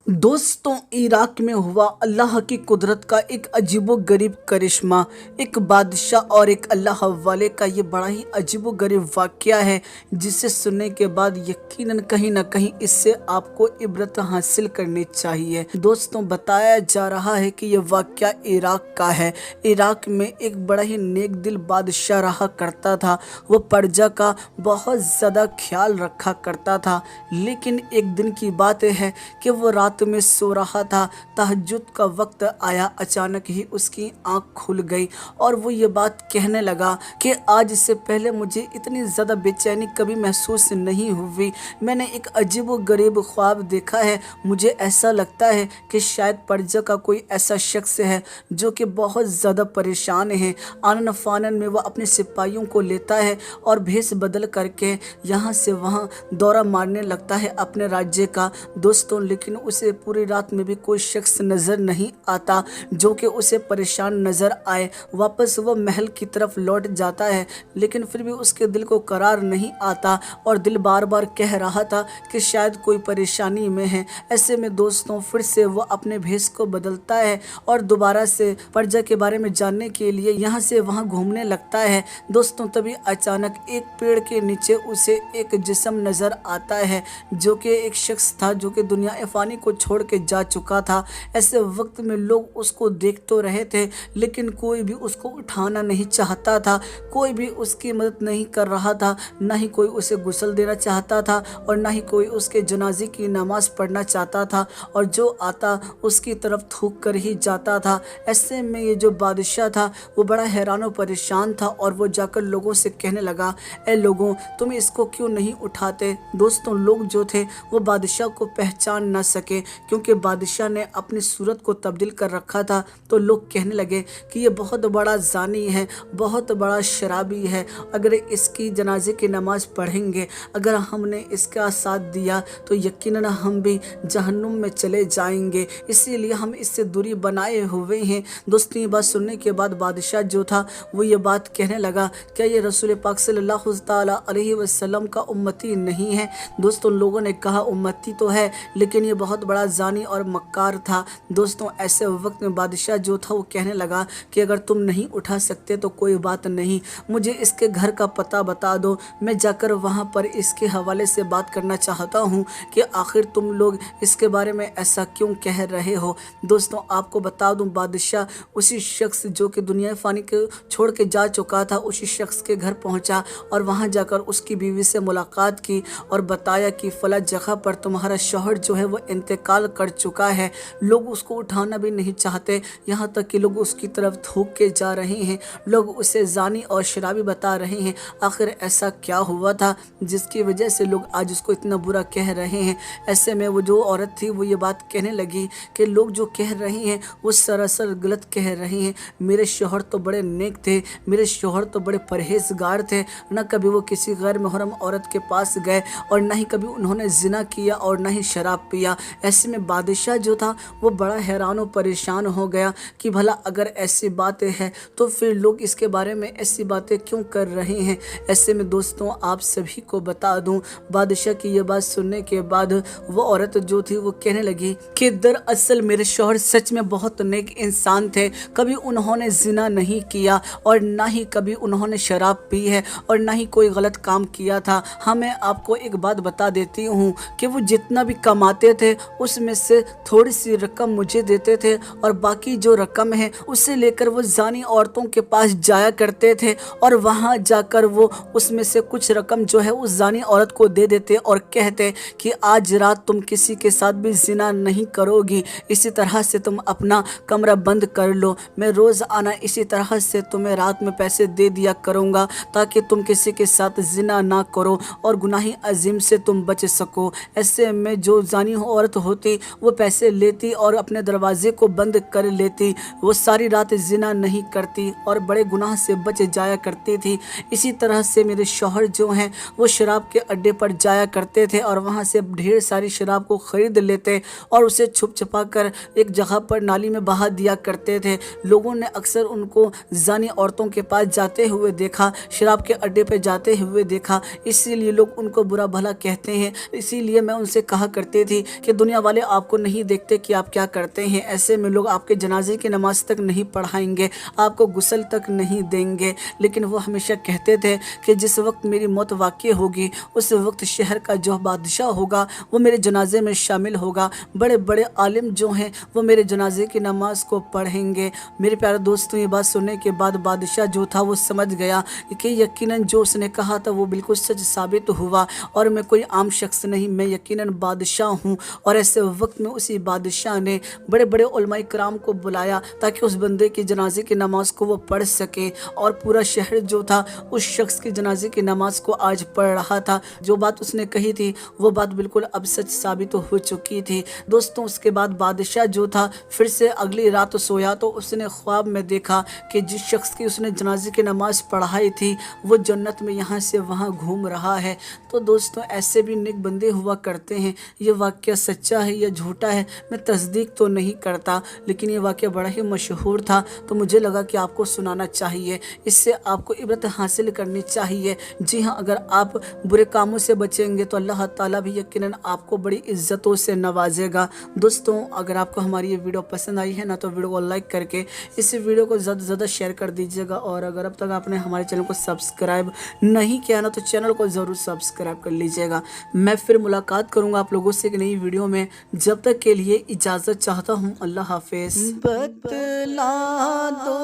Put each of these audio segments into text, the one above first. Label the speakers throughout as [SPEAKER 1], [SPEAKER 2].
[SPEAKER 1] दोस्तों, इराक में हुआ अल्लाह की कुदरत का एक अजीबो-गरीब करिश्मा। एक बादशाह और एक अल्लाह वाले का ये बड़ा ही अजीबो-गरीब वाक़या है, जिसे सुनने के बाद यकीनन कहीं ना कहीं इससे आपको इबरत हासिल करनी चाहिए। दोस्तों, बताया जा रहा है कि ये वाक़या इराक का है। इराक में एक बड़ा ही नेक दिल बादशाह रहा करता था। वो प्रजा का बहुत ज़्यादा ख्याल रखा करता था। लेकिन एक दिन की बात है कि वो रात में सो रहा था। तहज्जुद का वक्त आया, अचानक ही उसकी आंख खुल गई और वो ये बात कहने लगा कि आज से पहले मुझे इतनी ज़्यादा बेचैनी कभी महसूस नहीं हुई। मैंने एक अजीबो-गरीब ख्वाब देखा है। मुझे ऐसा लगता है कि शायद प्रजा का कोई ऐसा शख्स है जो कि बहुत ज़्यादा परेशान है। आनन फानन में वह अपने सिपाहियों को लेता है और भेष बदल करके यहाँ से वहाँ दौरा मारने लगता है अपने राज्य का। दोस्तों, लेकिन उसे पूरी रात में भी कोई शख्स नज़र नहीं आता जो कि उसे परेशान नज़र आए। वापस वह महल की तरफ लौट जाता है, लेकिन फिर भी उसके दिल को करार नहीं आता और दिल बार बार कह रहा था कि शायद कोई परेशानी में है। ऐसे में दोस्तों, फिर से वह अपने भेष को बदलता है और दोबारा से प्रजा के बारे में जानने के लिए यहाँ से वहाँ घूमने लगता है। दोस्तों, तभी अचानक एक पेड़ के नीचे उसे एक जिस्म नज़र आता है जो कि एक शख्स था जो कि दुनिया फ़ानी को छोड़ के जा चुका था। ऐसे वक्त में लोग उसको देख तो रहे थे, लेकिन कोई भी उसको उठाना नहीं चाहता था, कोई भी उसकी मदद नहीं कर रहा था। ना ही कोई उसे गुस्ल देना चाहता था और ना ही कोई उसके जनाजे की नमाज़ पढ़ना चाहता था, और जो आता उसकी तरफ थूक कर ही जाता था। ऐसे में ये जो बादशाह था वो बड़ा हैरान और परेशान था और वो जाकर लोगों से कहने लगा, ए लोगों, तुम इसको क्यों नहीं उठाते? दोस्तों, लोग जो थे वो बादशाह को पहचान न सके, क्योंकि बादशाह ने अपनी सूरत को तब्दील कर रखा था। तो लोग कहने लगे कि ये बहुत बड़ा जानी है, बहुत बड़ा शराबी है। अगर इसकी जनाजे की नमाज पढ़ेंगे, अगर हमने इसका साथ दिया तो यकीनन हम भी जहन्नुम में चले जाएंगे, इसीलिए हम इससे दूरी बनाए हुए हैं। दोस्तों, ये बात सुनने के बाद बादशाह जो था वो ये बात कहने लगा, क्या ये रसूल पाक सल्लल्लाहु ताला अलैहि वसल्लम का उम्मती नहीं है? दोस्तों, लोगों ने कहा उम्मती तो है, लेकिन ये बहुत बड़ा जानी और मक्कार था। दोस्तों, ऐसे वक्त में बादशाह जो था वो कहने लगा कि अगर तुम नहीं उठा सकते तो कोई बात नहीं, मुझे इसके घर का पता बता दो, मैं जाकर वहाँ पर इसके हवाले से बात करना चाहता हूँ कि आखिर तुम लोग इसके बारे में ऐसा क्यों कह रहे हो। दोस्तों, आपको बता दूं, बादशाह उसी शख्स जो कि दुनिया फ़ानी के छोड़ के जा चुका था, उसी शख्स के घर पहुँचा और वहाँ जाकर उसकी बीवी से मुलाकात की और बताया कि फला जगह पर तुम्हारा शौहर जो है वो इंतकाल कर चुका है। लोग उसको उठाना भी नहीं चाहते, यहाँ तक कि लोग उसकी तरफ थूक के जा रहे हैं, लोग उसे जानी और शराबी बता रहे हैं। आखिर ऐसा क्या हुआ था जिसकी वजह से लोग आज उसको इतना बुरा कह रहे हैं? ऐसे में वो जो औरत थी वो ये बात कहने लगी कि लोग जो कह रहे हैं वो सरासर गलत कह रहे हैं। मेरे शौहर तो बड़े नेक थे, मेरे शौहर तो बड़े परहेजगार थे, न कभी वो किसी गैर मुहर्रम औरत के पास गए और न ही कभी उन्होंने जिना किया और न ही शराब पिया। ऐसे में बादशाह जो था वो बड़ा हैरान और परेशान हो गया कि भला अगर ऐसी बातें हैं तो फिर लोग इसके बारे में ऐसी बातें क्यों कर रहे हैं। ऐसे में दोस्तों, आप सभी को बता दूं, बादशाह की ये बात सुनने के बाद वो औरत जो थी वो कहने लगी कि दरअसल मेरे शौहर सच में बहुत नेक इंसान थे, कभी उन्होंने जिना नहीं किया और ना ही कभी उन्होंने शराब पी है और ना ही कोई गलत काम किया था। हाँ, मैं आपको एक बात बता देती हूँ कि वो जितना भी कमाते थे उसमें से थोड़ी सी रकम मुझे देते थे और बाकी जो रकम है उसे लेकर वो जानी औरतों के पास जाया करते थे और वहाँ जाकर वो उसमें से कुछ रकम जो है उस जानी औरत को दे देते और कहते कि आज रात तुम किसी के साथ भी जिना नहीं करोगी, इसी तरह से तुम अपना कमरा बंद कर लो, मैं रोज़ आना इसी तरह से तुम्हें रात में पैसे दे दिया करूँगा ताकि तुम किसी के साथ जिना ना करो और गुनाही अजीम से तुम बच सको। ऐसे में जो जानी औरत होती वो पैसे लेती और अपने दरवाजे को बंद कर लेती, वो सारी रात जिना नहीं करती और बड़े गुनाह से बच जाया करती थी। इसी तरह से मेरे शौहर जो हैं वो शराब के अड्डे पर जाया करते थे और वहाँ से ढेर सारी शराब को ख़रीद लेते और उसे छुप छुपा कर एक जगह पर नाली में बहा दिया करते थे। लोगों ने अक्सर उनको जानी औरतों के पास जाते हुए देखा, शराब के अड्डे पर जाते हुए देखा, इसीलिए लोग उनको बुरा भला कहते हैं। इसीलिए मैं उनसे कहा करती थी कि दुनिया دنیا والے آپ کو نہیں دیکھتے کہ آپ کیا کرتے ہیں، ایسے میں لوگ آپ کے جنازے کی نماز تک نہیں پڑھائیں گے، آپ کو غسل تک نہیں دیں گے، لیکن وہ ہمیشہ کہتے تھے کہ جس وقت میری موت واقع ہوگی اس وقت شہر کا جو بادشاہ ہوگا وہ میرے جنازے میں شامل ہوگا، بڑے بڑے عالم جو ہیں وہ میرے جنازے کی نماز کو پڑھیں گے۔ میرے پیارے دوستوں، یہ بات سننے کے بعد بادشاہ جو تھا وہ سمجھ گیا کہ یقیناً جو اس نے کہا تھا وہ بالکل سچ ثابت ہوا، اور میں کوئی عام شخص نہیں، میں یقیناً بادشاہ ہوں۔ اور ایسے وقت میں اسی بادشاہ نے بڑے بڑے علماء کرام کو بلایا تاکہ اس بندے کی جنازے کی نماز کو وہ پڑھ سکے، اور پورا شہر جو تھا اس شخص کی جنازے کی نماز کو آج پڑھ رہا تھا۔ جو بات اس نے کہی تھی وہ بات بالکل اب سچ ثابت ہو چکی تھی۔ دوستوں، اس کے بعد بادشاہ جو تھا پھر سے اگلی رات سویا تو اس نے خواب میں دیکھا کہ جس شخص کی اس نے جنازے کی نماز پڑھائی تھی وہ جنت میں یہاں سے وہاں گھوم رہا ہے۔ تو دوستوں، ایسے بھی نیک بندے ہوا کرتے ہیں۔ یہ واقعہ سچا ہے یا جھوٹا ہے میں تصدیق تو نہیں کرتا، لیکن یہ واقعہ بڑا ہی مشہور تھا تو مجھے لگا کہ آپ کو سنانا چاہیے، اس سے آپ کو عبرت حاصل کرنی چاہیے۔ جی ہاں، اگر آپ برے کاموں سے بچیں گے تو اللہ تعالیٰ بھی یقیناً آپ کو بڑی عزتوں سے نوازے گا۔ دوستوں، اگر آپ کو ہماری یہ ویڈیو پسند آئی ہے نا تو ویڈیو کو لائک کر کے اس ویڈیو کو زیادہ سے زیادہ شیئر کر دیجیے گا، اور اگر اب تک آپ نے ہمارے چینل کو سبسکرائب نہیں کیا نا تو چینل کو ضرور سبسکرائب کر لیجیے گا۔ میں پھر ملاقات کروں گا آپ لوگوں سے ایک نئی ویڈیو میں، جب تک کے لیے اجازت چاہتا ہوں، اللہ حافظ۔ بتلا دو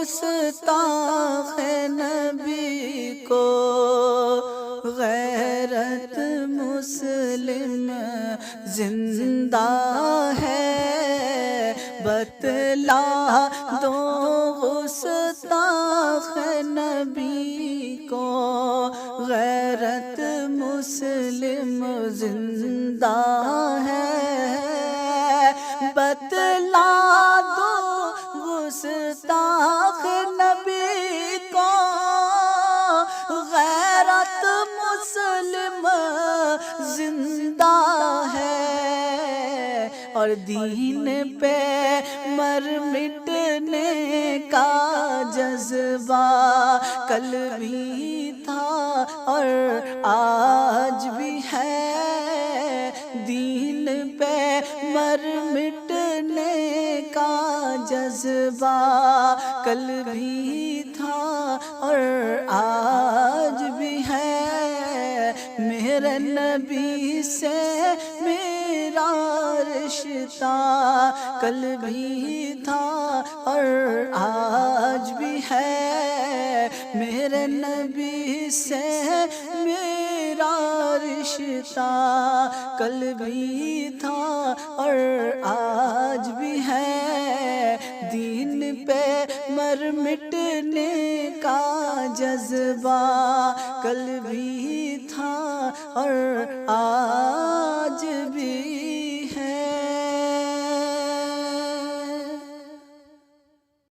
[SPEAKER 1] گستاخ نبی کو، غیرت مسلم زندہ ہے، بتلا دو گستاخ نبی کو، غیرت مسلم زندہ ہے، بتلا دو گستاخ نبی کو، غیرت مسلم زندہ ہے، اور دین پہ مر مٹنے کا جذبہ کل بھی تھا اور آج بھی ہے، دین پہ مر مٹنے کا جذبہ کل بھی تھا اور آج بھی ہے، میرے نبی سے میرا رشتہ کل بھی تھا اور آج بھی ہے، میرے نبی سے میرا رشتہ کل بھی تھا اور آج بھی ہے، دین پہ مر مٹنے کا جذبہ کل بھی تھا اور آج